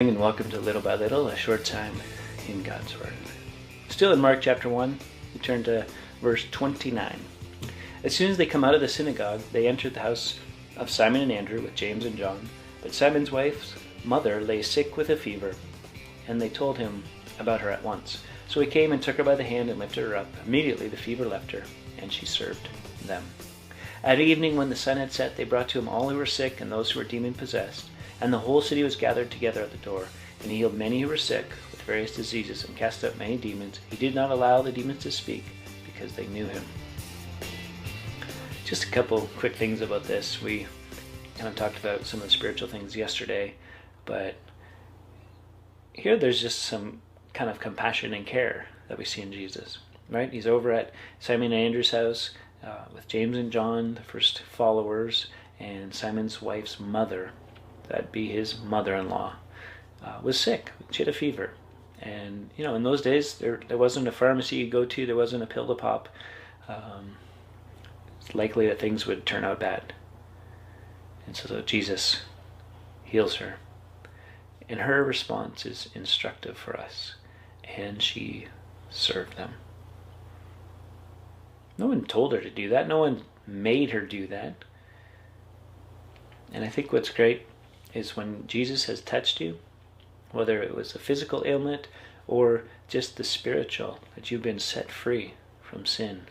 And welcome to Little by Little, a short time in God's Word. Still in Mark chapter 1, we turn to verse 29. As soon as they come out of the synagogue, they entered the house of Simon and Andrew with James and John. But Simon's wife's mother lay sick with a fever, and they told him about her at once. So he came and took her by the hand and lifted her up. Immediately the fever left her, and she served them. At evening, when the sun had set, they brought to him all who were sick and those who were demon-possessed. And the whole city was gathered together at the door, and he healed many who were sick with various diseases and cast out many demons. He did not allow the demons to speak, because they knew him. Just a couple quick things about this. We kind of talked about some of the spiritual things yesterday, but here there's just some kind of compassion and care that we see in Jesus, right? He's over at Simon and Andrew's house with James and John, the first followers, and Simon's wife's mother, that'd be his mother-in-law, was sick. She had a fever. And, in those days, there wasn't a pharmacy you go to. There wasn't a pill to pop. It's likely that things would turn out bad. And so Jesus heals her. And her response is instructive for us. And she served them. No one told her to do that. No one made her do that. And I think what's great is when Jesus has touched you, whether it was a physical ailment or just the spiritual, that you've been set free from sin.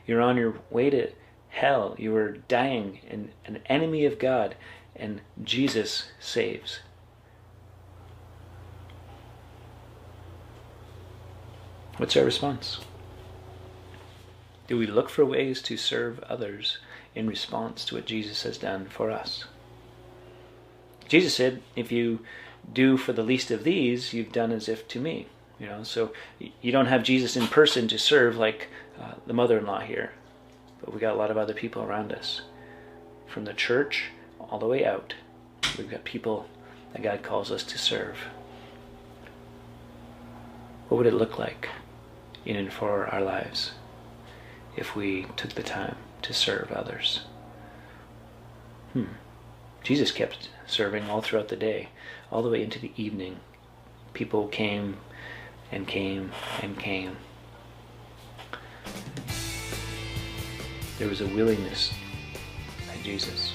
You're on your way to hell. You were dying and an enemy of God, and Jesus saves. What's our response? Do we look for ways to serve others in response to what Jesus has done for us? Jesus said, if you do for the least of these, you've done as if to me. So you don't have Jesus in person to serve like the mother-in-law here. But we got a lot of other people around us. From the church all the way out, we've got people that God calls us to serve. What would it look like in and for our lives if we took the time to serve others? Jesus kept serving all throughout the day, all the way into the evening. People came and came and came. There was a willingness by Jesus.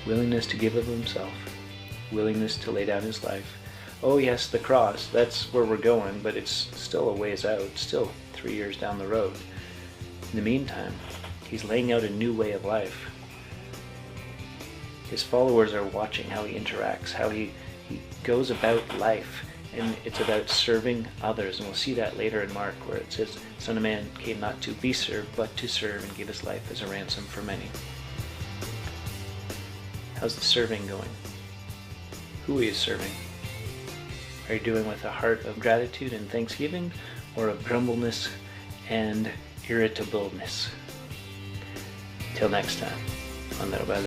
Willingness to give of himself. Willingness to lay down his life. Oh yes, the cross, that's where we're going, but it's still a ways out, still 3 years down the road. In the meantime, he's laying out a new way of life. His followers are watching how he interacts, how he goes about life, and it's about serving others. And we'll see that later in Mark, where it says, Son of Man came not to be served, but to serve and give his life as a ransom for many. How's the serving going? Who are you serving? Are you doing with a heart of gratitude and thanksgiving, or of grumbleness and irritableness? Till next time on Little by Little.